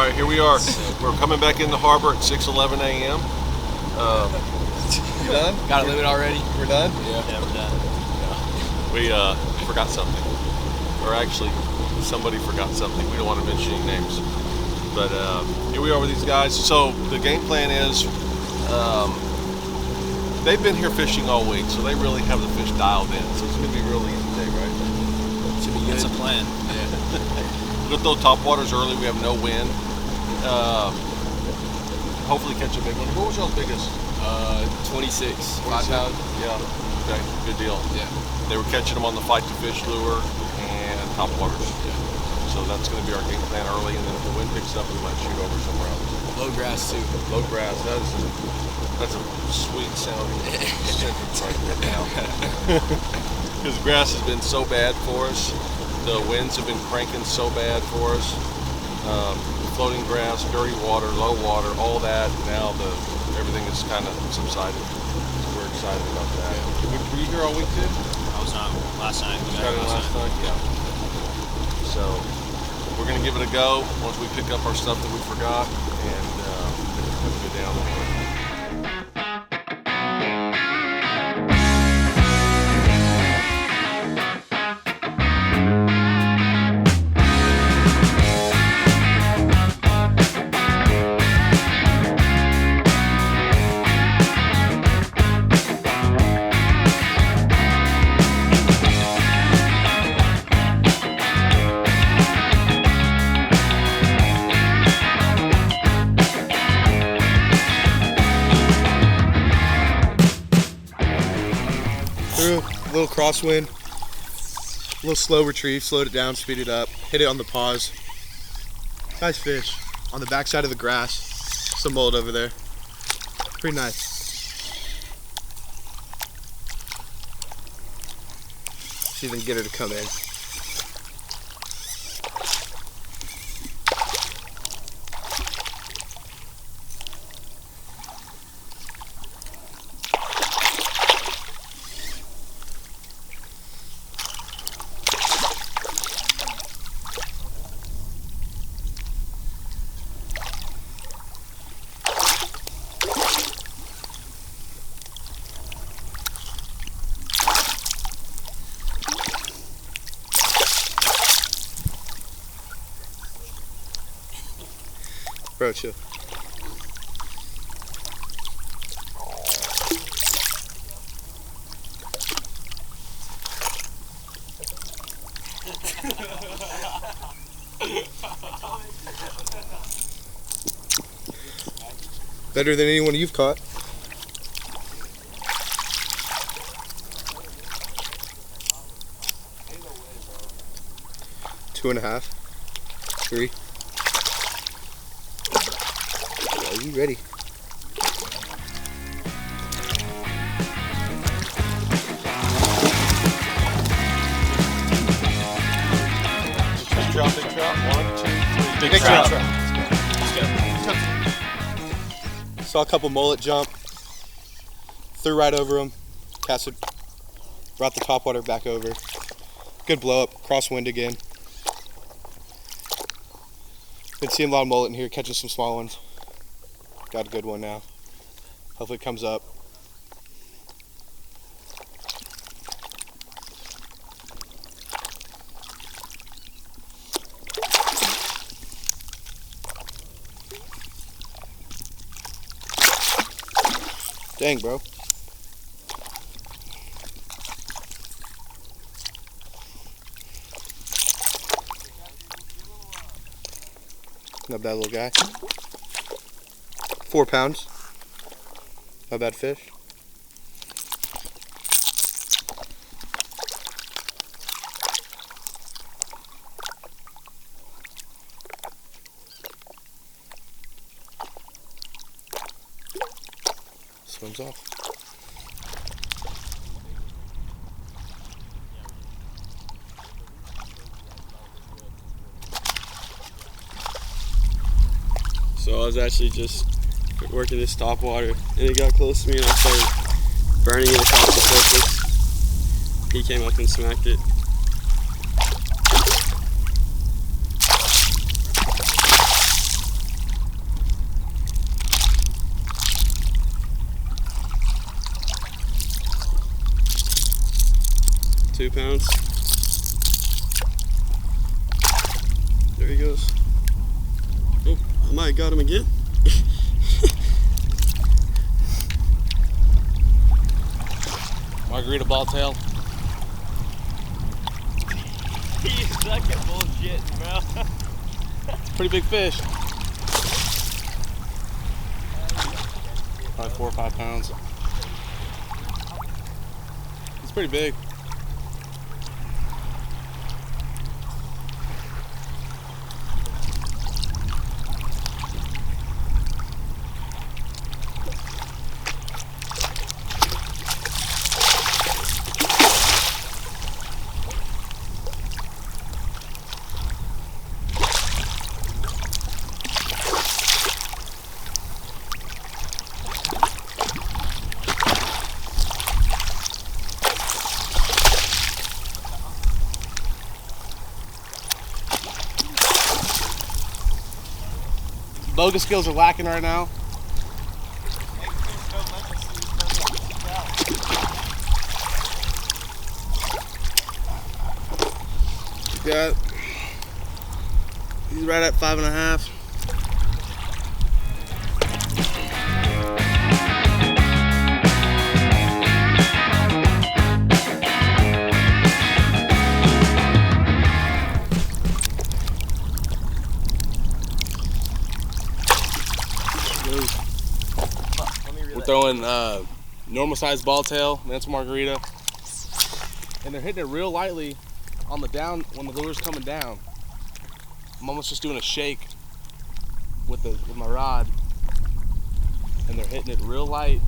right, here we are. We're coming back in the harbor at 6:11 a.m. You done? Got a limit already? We're done? Yeah, we're done. Yeah. We forgot something. Or actually, somebody forgot something. We don't want to mention any names. But here we are with these guys. So the game plan is, they've been here fishing all week, so they really have the fish dialed in. So it's going to be a real easy day, right? Should be good. That's a plan. Yeah. We'll throw top waters early. We have no wind. Hopefully catch a big one. What was y'all's biggest? 26. 5 pounds? Yeah. Okay. Good deal. Yeah. They were catching them on the fight to fish lure and top waters. Yeah. So that's going to be our game plan early, and then if the wind picks up, we might shoot over somewhere else. Low grass too. Low grass. That's a sweet sounding sentence right there now. Because grass has been so bad for us. The winds have been cranking so bad for us. Floating grass, dirty water, low water, all that. Now everything is kind of subsided. So we're excited about that. Yeah. Were you here all week too? I was not last night. You got it last night? Yeah. So we're going to give it a go once we pick up our stuff that we forgot, and we'll go down there. A little crosswind, a little slow retrieve, slowed it down, speed it up, hit it on the pause. Nice fish on the backside of the grass. Some mullet over there. Pretty nice. See if we can get her to come in. Bro, chill. Better than anyone you've caught. Two and a half. 3. Are you ready? Big trout, big trout. 1, 2, 3. Big trout. Let's go. Saw a couple mullet jump. Threw right over them. Casted. Brought the topwater back over. Good blow up. Crosswind again. Been seeing a lot of mullet in here, catching some small ones. Got a good one now. Hopefully it comes up. Dang, bro. Not bad little guy. 4 pounds. Not bad fish. Swims off. So I was actually just working this topwater, and it got close to me, and I started burning it across the surface. He came up and smacked it. 2 pounds. There he goes. Oh, I might have got him again. Margarita ball tail. You suck at bullshit, bro. Pretty big fish. Probably 4 or 5 pounds. It's pretty big. Bogus skills are lacking right now. Yeah, he's right at 5.5. We're throwing normal sized ball tail, that's margarita, and they're hitting it real lightly on the down when the lure's coming down. I'm almost just doing a shake with my rod, and they're hitting it real light.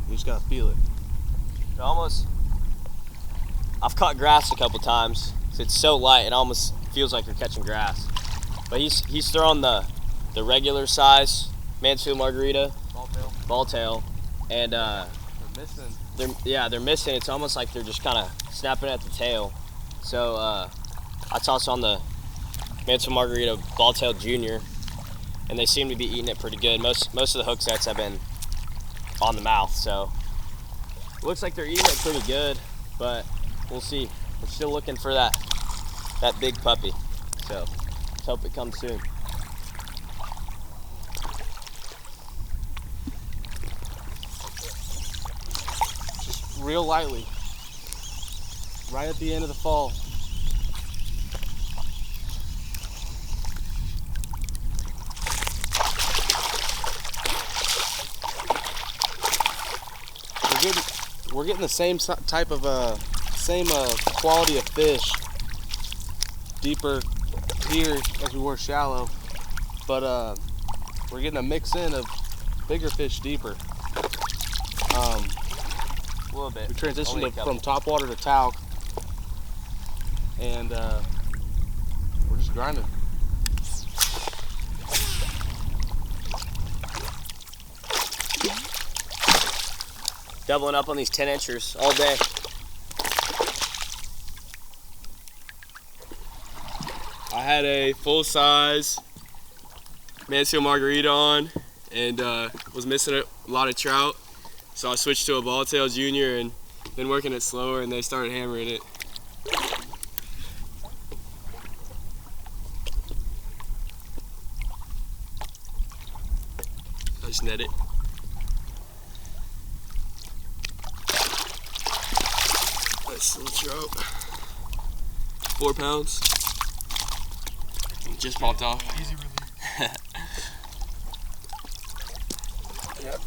You just gotta feel it. I've caught grass a couple times, so it's so light it almost feels like you're catching grass. But he's throwing the regular size Mansfield margarita ball tail, and They're missing. they're missing. It's almost like they're just kind of snapping at the tail. So I tossed on the Mansfield margarita ball tail junior, and they seem to be eating it pretty good. Most of the hook sets have been on the mouth, so it looks like they're eating it pretty good. But we'll see. We're still looking for that big puppy. So let's hope it comes soon. Real lightly, right at the end of the fall. We're getting the same type of quality of fish deeper here as we were shallow, but we're getting a mix in of bigger fish deeper. A little bit. We transitioned Only a couple. from topwater to talc, and we're just grinding. Doubling up on these 10-inchers all day. I had a full-size Mansfield margarita on and was missing a lot of trout. So I switched to a ball tail junior and been working it slower, and they started hammering it. I just net it. Nice little trout. 4 pounds. Just popped off. Easy release. Yep.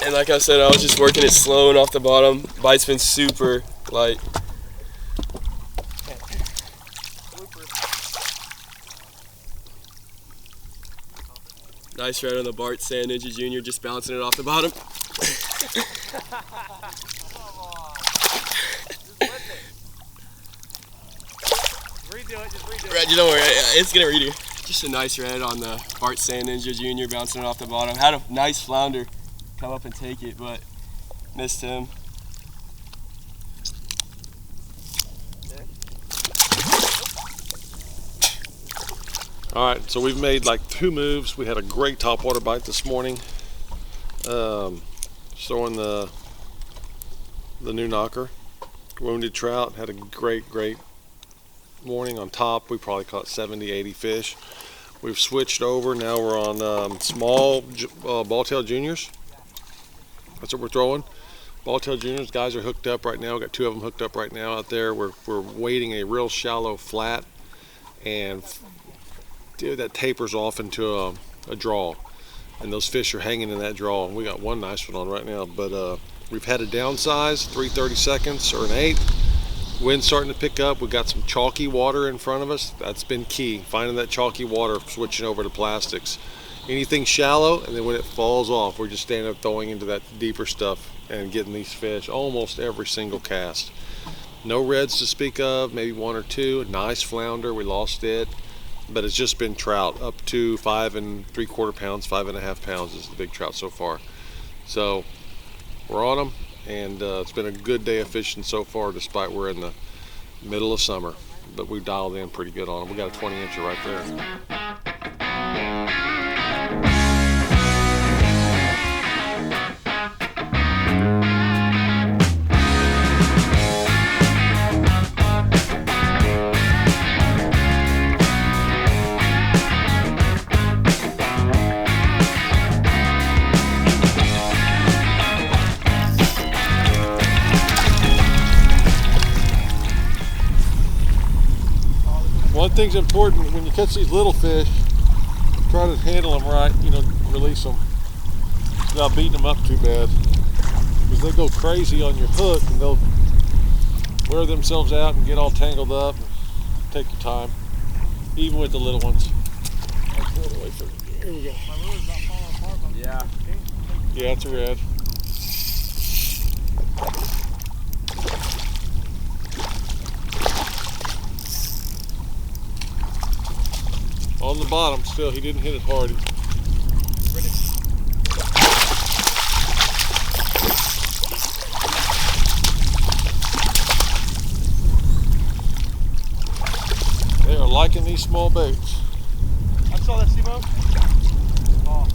And like I said, I was just working it slow and off the bottom. Bite's been super light. Nice red on the Bart Sand Ninja Junior, just bouncing it off the bottom. Red, you don't worry, it's gonna redo. Just a nice red on the Bart Sand Ninja Junior, bouncing it off the bottom. Had a nice flounder come up and take it, but missed him. All right, so we've made like 2 moves. We had a great topwater bite this morning. Throwing the new knocker, wounded trout. Had a great morning on top. We probably caught 70, 80 fish. We've switched over. Now we're on small ball-tail juniors. That's what we're throwing. Ball-tail juniors. Guys are hooked up right now. We've got 2 of them hooked up right now out there. We're wading a real shallow flat, and that tapers off into a draw. And those fish are hanging in that draw. And we got one nice one on right now. But we've had a downsize, 3/30 seconds or an 8. Wind's starting to pick up. We've got some chalky water in front of us. That's been key. Finding that chalky water, switching over to plastics. Anything shallow, and then when it falls off, we're just standing up throwing into that deeper stuff and getting these fish almost every single cast. No reds to speak of, maybe 1 or 2. A nice flounder, we lost it. But it's just been trout up to 5 3/4 pounds, 5.5 pounds is the big trout so far. So we're on them, and it's been a good day of fishing so far, despite we're in the middle of summer. But we dialed in pretty good on them. We got a 20-incher right there. One thing's important when you catch these little fish, try to handle them right, release them without beating them up too bad, because they go crazy on your hook and they'll wear themselves out and get all tangled up. Take your time, even with the little ones. Here we go. My lure's not falling apart. Yeah. Yeah, it's a red. On the bottom still, he didn't hit it hard. They are liking these small baits. I saw that, Simo. Oh.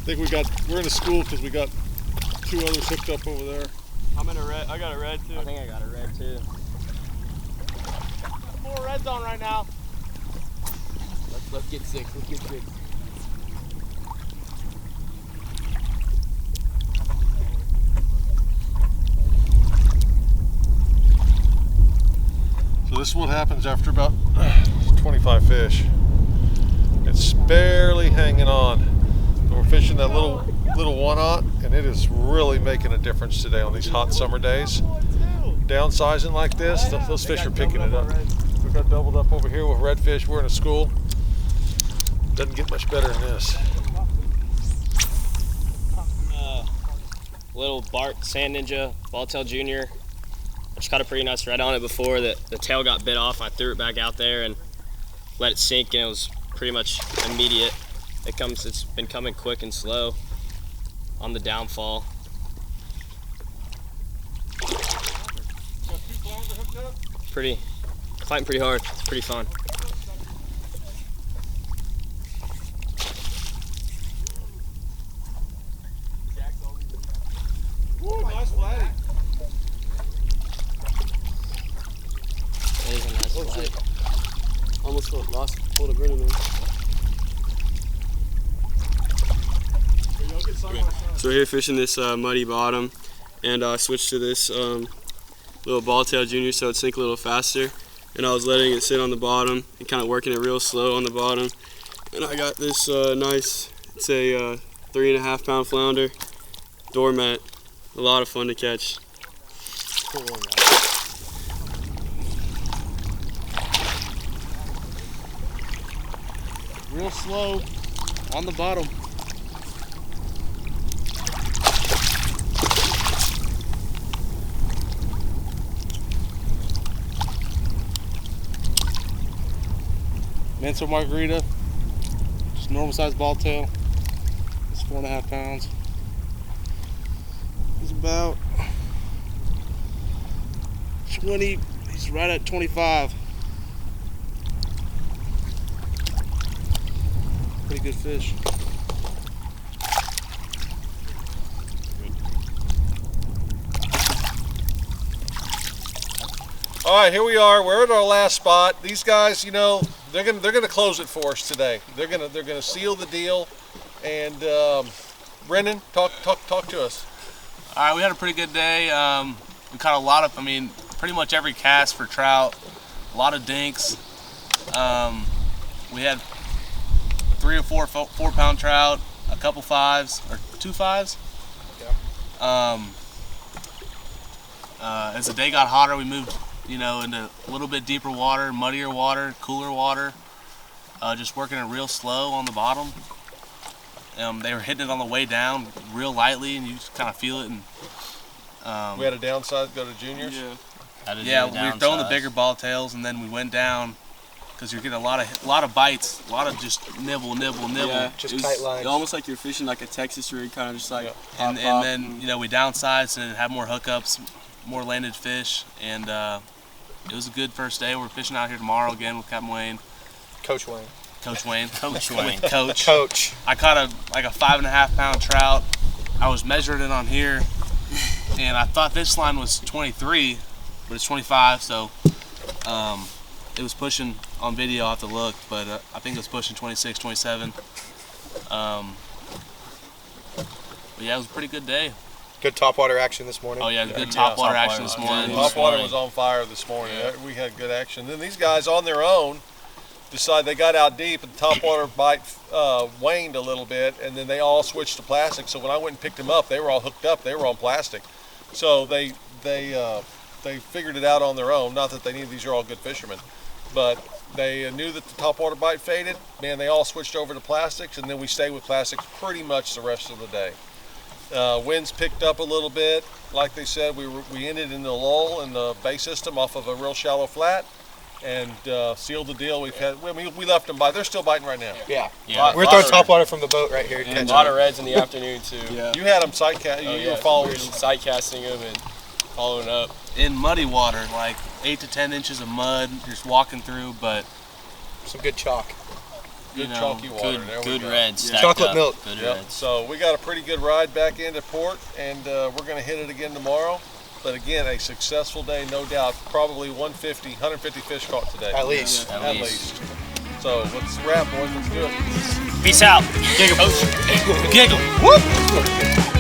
I think we're in a school because we got 2 others hooked up over there. I'm in a red. I got a red too. I think I got a red too. 4 reds on right now. Let's get 6. Let's get 6. So this is what happens after about 25 fish. It's barely hanging on. So we're fishing that little 1/0, and it is really making a difference today on these hot summer days. Downsizing like this, those fish are picking it up. We got doubled up over here with redfish. We're in a school. Doesn't get much better than this. Little Bart Sand Ninja Ball-tail Junior. I just caught a pretty nice red on it before the tail got bit off. I threw it back out there and let it sink, and it was pretty much immediate. It's been coming quick and slow on the downfall. Fighting pretty hard. It's pretty fun. Ooh, nice flatty. It is a nice flight. Almost pulled a bird in there. So we're here fishing this muddy bottom, and I switched to this little ball-tail junior so it'd sink a little faster. And I was letting it sit on the bottom and kind of working it real slow on the bottom. And I got this nice, it's a 3.5 pound flounder, doormat. A lot of fun to catch. Real slow on the bottom. Mental margarita, Just normal sized ball tail. It's 4.5 pounds. He's about 20, he's right at 25. Pretty good fish. All right, here we are. We're at our last spot. These guys, you know, they're gonna close it for us today. They're gonna seal the deal. And Brendan, talk to us. All right, we had a pretty good day. We caught a lot of, pretty much every cast for trout. A lot of dinks. We had 3 or 4 4-pound trout, a couple 5s or 2 5s. Yeah. As the day got hotter, we moved, into a little bit deeper water, muddier water, cooler water. Just working it real slow on the bottom. They were hitting it on the way down real lightly, and you just kind of feel it. And We had a downside go to juniors. yeah, we were throwing the bigger ball tails, and then we went down because you're getting a lot of bites, a lot of just nibble. Yeah, Just tight lines. Almost like you're fishing like a Texas rig, kind of just like And then we downsized and had more hookups, more landed fish, and it was a good first day. We're fishing out here tomorrow again with Captain Wayne. Coach Wayne. Coach Wayne. Coach. I caught a 5.5 pound trout. I was measuring it on here, and I thought this line was 23, but it's 25. So it was pushing on video. I have to look, but I think it was pushing 26, 27. But yeah, it was a pretty good day. Good topwater action this morning. Oh yeah, good topwater action this morning. Topwater was on fire this morning. We had good action. Then these guys on their own decided they got out deep, and the topwater bite waned a little bit, and then they all switched to plastic. So when I went and picked them up, they were all hooked up. They were on plastic. So they figured it out on their own. Not that they knew these are all good fishermen, but they knew that the topwater bite faded. Man, they all switched over to plastics, and then we stayed with plastics pretty much the rest of the day. Winds picked up a little bit. Like they said, we ended in the lull in the bay system off of a real shallow flat, and sealed the deal. We left them bite. They're still biting right now. Yeah. We're throwing topwater from the boat right here. And a lot of reds in the afternoon too. You had them sight cast. You were following. Sight casting them and following up. In muddy water, like 8 to 10 inches of mud, just walking through, but Some good chalk. Good chalky water. Good reds. Chocolate milk. Good Yep. reds. So we got a pretty good ride back into port, and we're going to hit it again tomorrow. But again, a successful day, no doubt. Probably 150 fish caught today. At least. At least. So let's wrap, boys. Let's do it. Peace out. giggle. Whoop!